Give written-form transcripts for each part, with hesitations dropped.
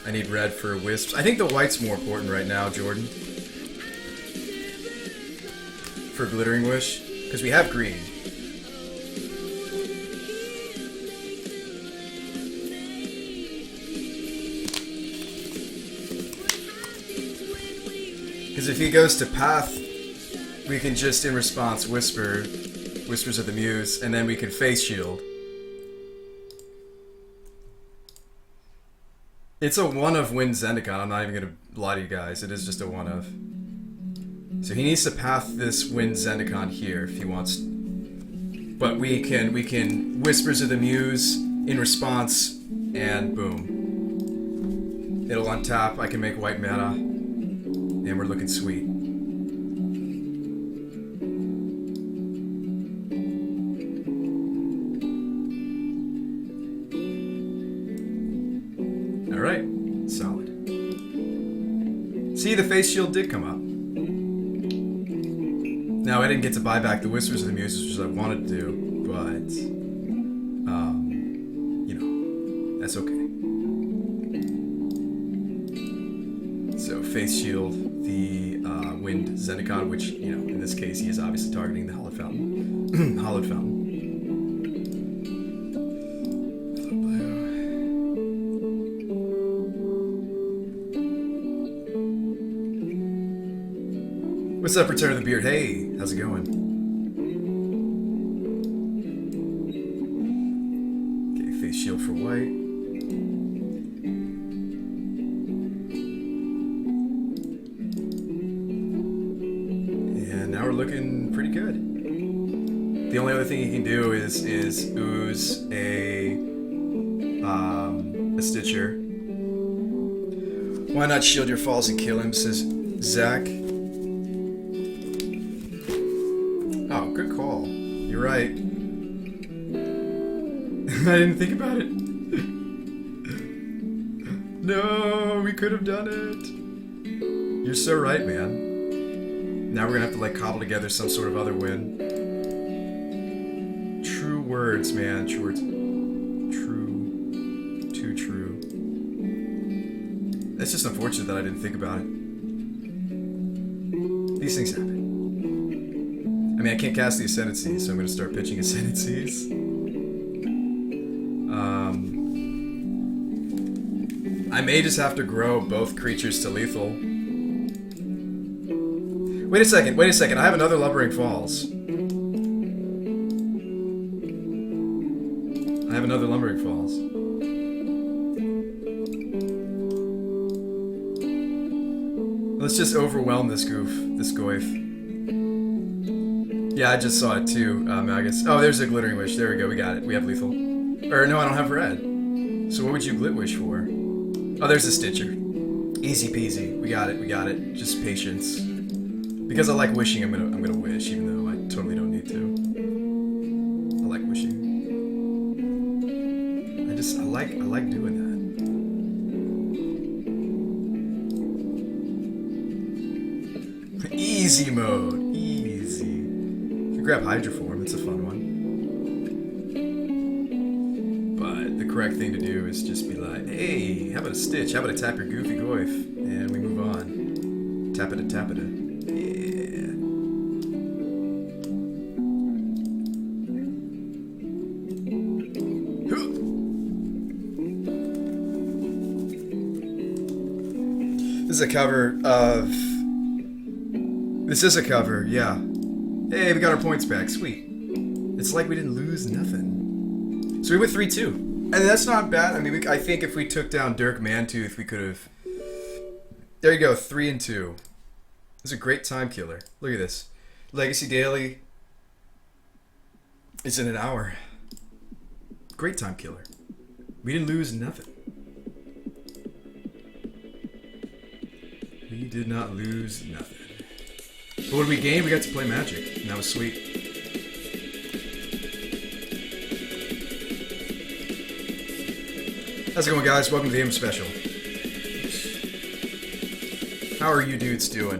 I need red for wisps. I think the white's more important right now, Jordan. For Glittering Wish. Because we have green. Because if he goes to Path, we can just, in response, whisper, Whispers of the Muse, and then we can face shield. It's a one-of win Zendikon, I'm not even going to lie to you guys, it is just a one-of. So he needs to Path this win Zendikon here if he wants. But we can Whispers of the Muse in response, and boom. It'll untap, I can make white mana. And we're looking sweet. Alright, solid. See, the face shield did come up. Now, I didn't get to buy back the Whispers of the Muses, which I wanted to do, but, you know, that's okay. So, face shield. The Wind Zendikon, which, you know, in this case, he is obviously targeting the Hallowed Fountain. Hallowed Fountain. What's up, Return of the Beard? Hey, how's it going? Okay, face shield for white. Looking pretty good. The only other thing he can do is ooze a Stitcher. Why not shield your falls and kill him, says Zach. Oh, good call. You're right. I didn't think about it. No, we could have done it. You're so right, man. Now we're gonna have to like cobble together some sort of other win. True words, man. True words. True. Too true. It's just unfortunate that I didn't think about it. These things happen. I mean, I can't cast the Ascendancies, so I'm gonna start pitching Ascendancies. I may just have to grow both creatures to lethal. Wait a second, I have another Lumbering Falls. I have another Lumbering Falls. Let's just overwhelm this goof, this goif. Yeah, I just saw it too, Magus. Oh, there's a Glittering Wish, there we go, we got it. We have lethal. Or no, I don't have red. So what would you Glit Wish for? Oh, there's a Stitcher. Easy peasy, we got it, just patience. Because I like wishing, I'm gonna wish, even though I totally don't need to. I like wishing. I like doing that. Easy mode, easy. You can grab Hydroform, it's a fun one. But the correct thing to do is just be like, hey, how about a Stitch? How about I tap your goofy goif? And we move on. Tap it, tap it. This is a cover of... This is a cover, yeah. Hey, we got our points back. Sweet. It's like we didn't lose nothing. So we went 3-2. And that's not bad. I mean, I think if we took down Dirk Mantooth, we could have... There you go, 3-2. It's a great time killer. Look at this. Legacy Daily is in an hour. Great time killer. We didn't lose nothing. We did not lose nothing. But what did we gain? We got to play Magic, and that was sweet. How's it going, guys? Welcome to the M Special. How are you dudes doing?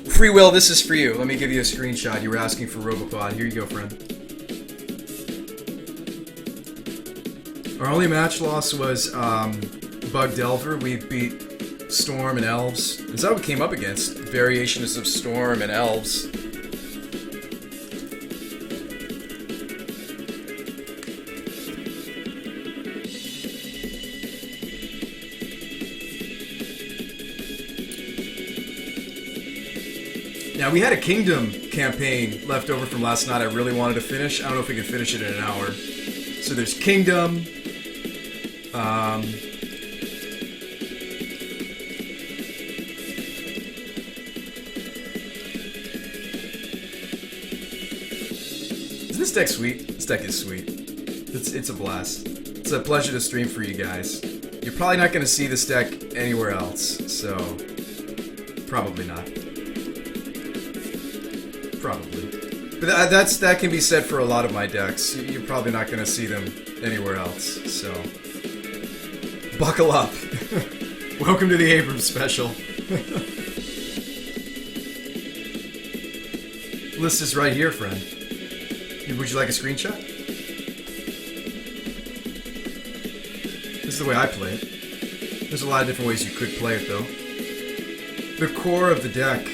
Free Will, this is for you. Let me give you a screenshot. You were asking for Robopod. Here you go, friend. Our only match loss was Bug Delver, we beat Storm and Elves. Is that what we came up against? Variations of Storm and Elves. Now, we had a Kingdom campaign left over from last night I really wanted to finish. I don't know if we can finish it in an hour. So there's Kingdom. Isn't this deck sweet? This deck is sweet. It's a blast. It's a pleasure to stream for you guys. You're probably not going to see this deck anywhere else, so probably not. Probably. But that can be said for a lot of my decks. You're probably not going to see them anywhere else, so buckle up. Welcome to the Abrams special. List is right here, friend. Would you like a screenshot? This is the way I play it. There's a lot of different ways you could play it, though. The core of the deck...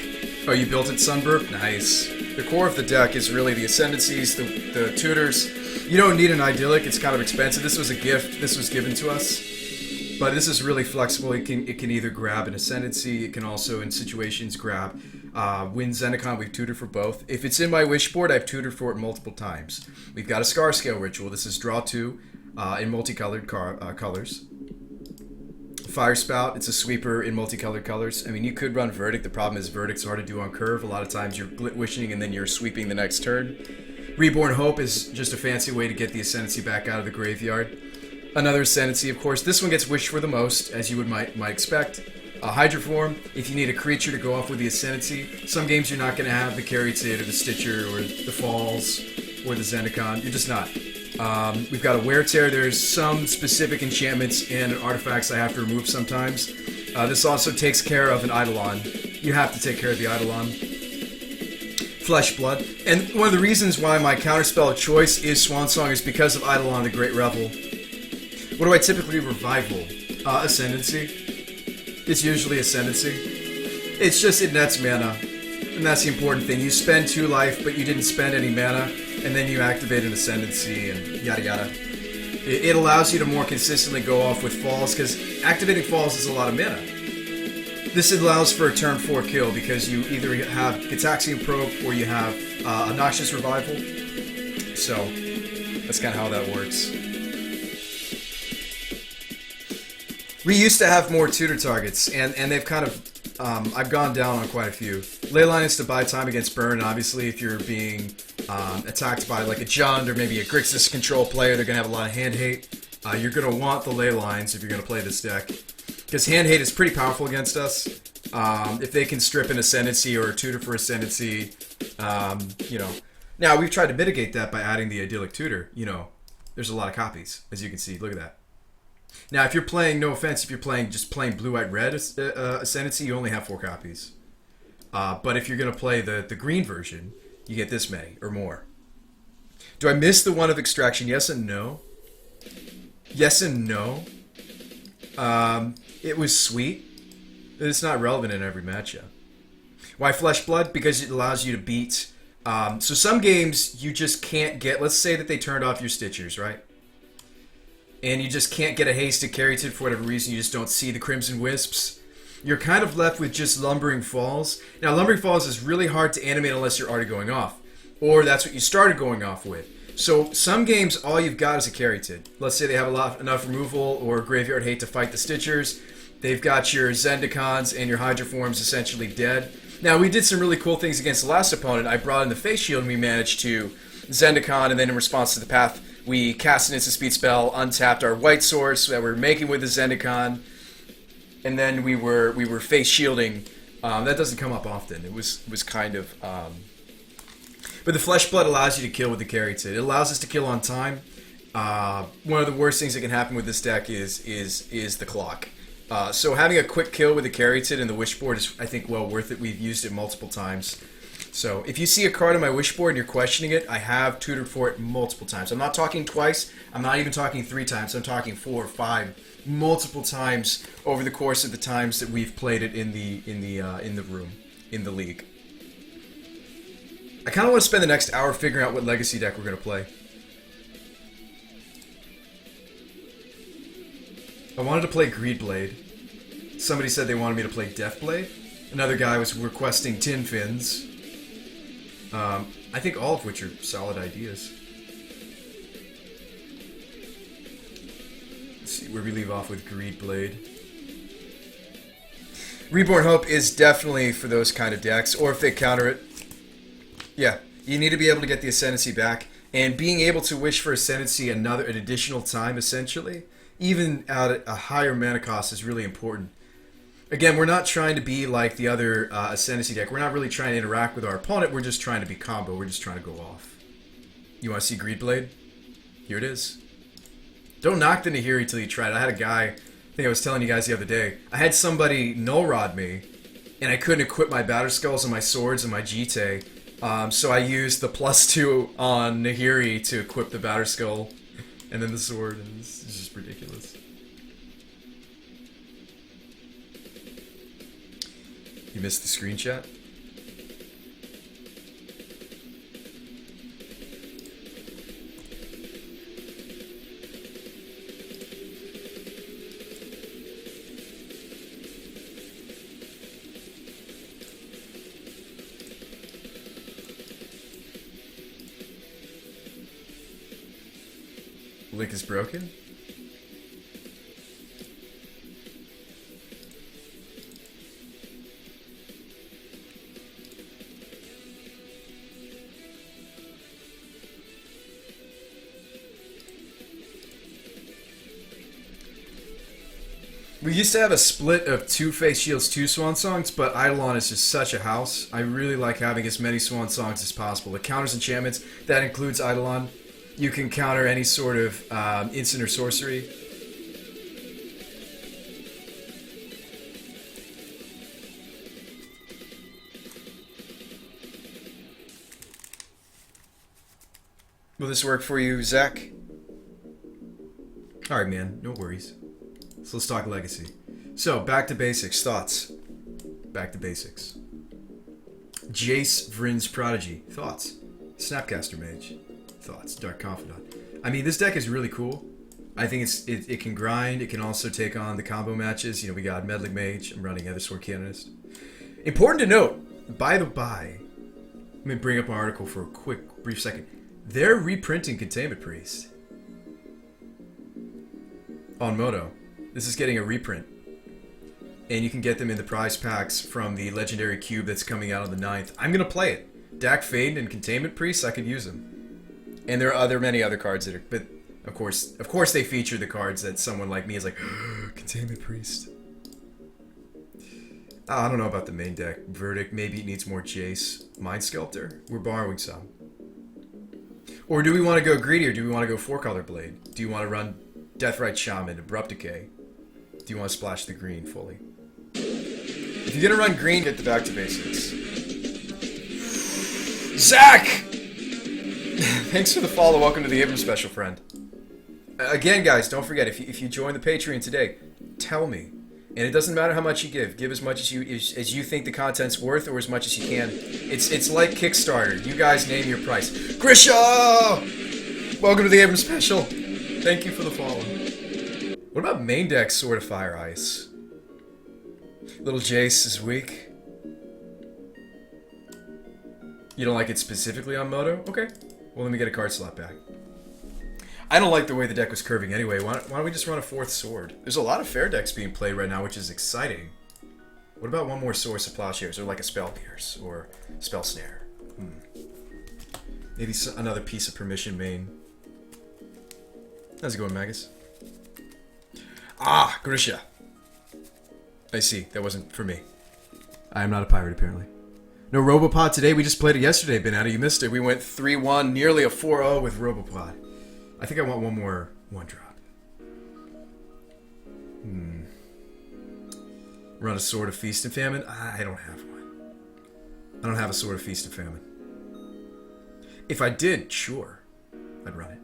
Oh, you built it, Sunburp? Nice. The core of the deck is really the Ascendancies, the Tutors. You don't need an Idyllic. It's kind of expensive. This was a gift. This was given to us. But this is really flexible. It can either grab an Ascendancy. It can also, in situations, grab Wind Zendikon. We've tutored for both. If it's in my wish board, I've tutored for it multiple times. We've got a Scar Scale Ritual. This is draw 2 in multicolored colors. Fire Spout, it's a sweeper in multicolored colors. I mean, you could run Verdict. The problem is Verdict's hard to do on curve. A lot of times you're Glit Wishing and then you're sweeping the next turn. Reborn Hope is just a fancy way to get the Ascendancy back out of the graveyard. Another Ascendancy, of course. This one gets wished for the most, as you might expect. Hydroform, if you need a creature to go off with the Ascendancy. Some games you're not going to have the Caryatid or the Stitcher or the Falls or the Zendikon. You're just not. We've got a Wear Tear. There's some specific enchantments and artifacts I have to remove sometimes. This also takes care of an Eidolon. You have to take care of the Eidolon. Flesh Blood. And one of the reasons why my counterspell of choice is Swan Song is because of Eidolon the Great Revel. What do I typically revival? Ascendancy. It's usually Ascendancy. It's just it nets mana. And that's the important thing. You spend 2 life, but you didn't spend any mana. And then you activate an Ascendancy and yada yada. It allows you to more consistently go off with Falls, because activating Falls is a lot of mana. This allows for a turn 4 kill, because you either have Gitaxian Probe or you have a Noxious Revival. So, that's kind of how that works. We used to have more tutor targets, and they've kind of... I've gone down on quite a few. Leyline is to buy time against burn. Obviously, if you're being attacked by like a Jund or maybe a Grixis control player, they're going to have a lot of hand hate. You're going to want the Leylines if you're going to play this deck. Because hand hate is pretty powerful against us. If they can strip an Ascendancy or a tutor for Ascendancy, you know. Now, we've tried to mitigate that by adding the Idyllic Tutor. You know, there's a lot of copies, as you can see. Look at that. Now, if you're playing, no offense, if you're playing just plain blue, white, red Ascendancy, you only have 4 copies. But if you're going to play the green version, you get this many or more. Do I miss the one of Extraction? Yes and no. Yes and no. It was sweet. It's not relevant in every matchup. Why Flesh Blood? Because it allows you to beat. So some games you just can't get. Let's say that they turned off your Stitchers, right? And you just can't get a hasted Caryatid for whatever reason, you just don't see the Crimson Wisps. You're kind of left with just Lumbering Falls. Now, Lumbering Falls is really hard to animate unless you're already going off. Or that's what you started going off with. So, some games, all you've got is a Caryatid. Let's say they have enough removal or Graveyard Hate to fight the Stitchers. They've got your Zendikons and your Hydroforms essentially dead. Now, we did some really cool things against the last opponent. I brought in the Face Shield and we managed to Zendikon, and then in response to the path, we cast an instant speed spell, untapped our white source that we're making with the Zendikon, and then we were face shielding. That doesn't come up often. It was kind of. But the Flesh Blood allows you to kill with the Caryatid. It allows us to kill on time. One of the worst things that can happen with this deck is the clock. So having a quick kill with the Caryatid and the Wishboard is, I think, well worth it. We've used it multiple times. So if you see a card on my wish board and you're questioning it, I have tutored for it multiple times. I'm not talking twice. I'm not even talking 3 times. I'm talking 4 or 5, multiple times over the course of the times that we've played it in the room, in the league. I kind of want to spend the next hour figuring out what legacy deck we're going to play. I wanted to play Greedblade. Somebody said they wanted me to play Deathblade. Another guy was requesting Tin Fins. I think all of which are solid ideas. Let's see where we leave off with Greedblade. Reborn Hope is definitely for those kind of decks, or if they counter it. Yeah, you need to be able to get the Ascendancy back, and being able to wish for Ascendancy an additional time, essentially, even at a higher mana cost, is really important. Again, we're not trying to be like the other Ascendancy deck. We're not really trying to interact with our opponent. We're just trying to be combo. We're just trying to go off. You want to see Greedblade? Here it is. Don't knock the Nahiri till you try it. I had a guy, I think I was telling you guys the other day, I had somebody null rod me, and I couldn't equip my Batterskulls and my swords and my Jite. So I used the +2 on Nahiri to equip the Batterskull and then the sword, and it's just ridiculous. You missed the screenshot? Link is broken? We used to have a split of 2 Face Shields, 2 Swan Songs, but Eidolon is just such a house. I really like having as many Swan Songs as possible. It counters enchantments. That includes Eidolon. You can counter any sort of instant or sorcery. Will this work for you, Zach? Alright, man. No worries. So let's talk Legacy. So, back to basics. Thoughts? Back to basics. Jace Vryn's Prodigy. Thoughts? Snapcaster Mage. Thoughts? Dark Confidant. I mean, this deck is really cool. I think it can grind. It can also take on the combo matches. You know, we got Meddling Mage. I'm running Ethersword Canonist. Important to note, by the by, let me bring up an article for a quick, brief second. They're reprinting Containment Priest on Moto. This is getting a reprint. And you can get them in the prize packs from the Legendary Cube that's coming out on the 9th. I'm going to play it. Dak Fade and Containment Priest, I could use them. And there are many other cards that are... But, of course they feature the cards that someone like me is like, Containment Priest. I don't know about the main deck. Verdict, maybe it needs more Jace. Mind Sculptor? We're borrowing some. Or do we want to go greedy, or do we want to go 4-color Blade? Do you want to run Deathrite Shaman, Abrupt Decay? Do you want to splash the green fully? If you're going to run green, get the back to basics. Zach! Thanks for the follow. Welcome to the Abram Special, friend. Again, guys, don't forget, if you join the Patreon today, tell me. And it doesn't matter how much you give. Give as much as you think the content's worth, or as much as you can. It's like Kickstarter. You guys name your price. Grisha! Welcome to the Abram Special. Thank you for the follow. What about main deck Sword of Fire Ice? Little Jace is weak. You don't like it specifically on Moto? Okay. Well, let me get a card slot back. I don't like the way the deck was curving anyway. Why don't we just run a 4th sword? There's a lot of fair decks being played right now, which is exciting. What about one more Source of Plowshares, or like a Spell Pierce, or Spell Snare? Maybe another piece of Permission main. How's it going, Magus? Ah, Grisha. I see. That wasn't for me. I am not a pirate, apparently. No Robopod today. We just played it yesterday, Benata. You missed it. We went 3-1, nearly a 4-0 with Robopod. I think I want one more 1-drop. Run a Sword of Feast and Famine? I don't have one. I don't have a Sword of Feast of Famine. If I did, sure, I'd run it.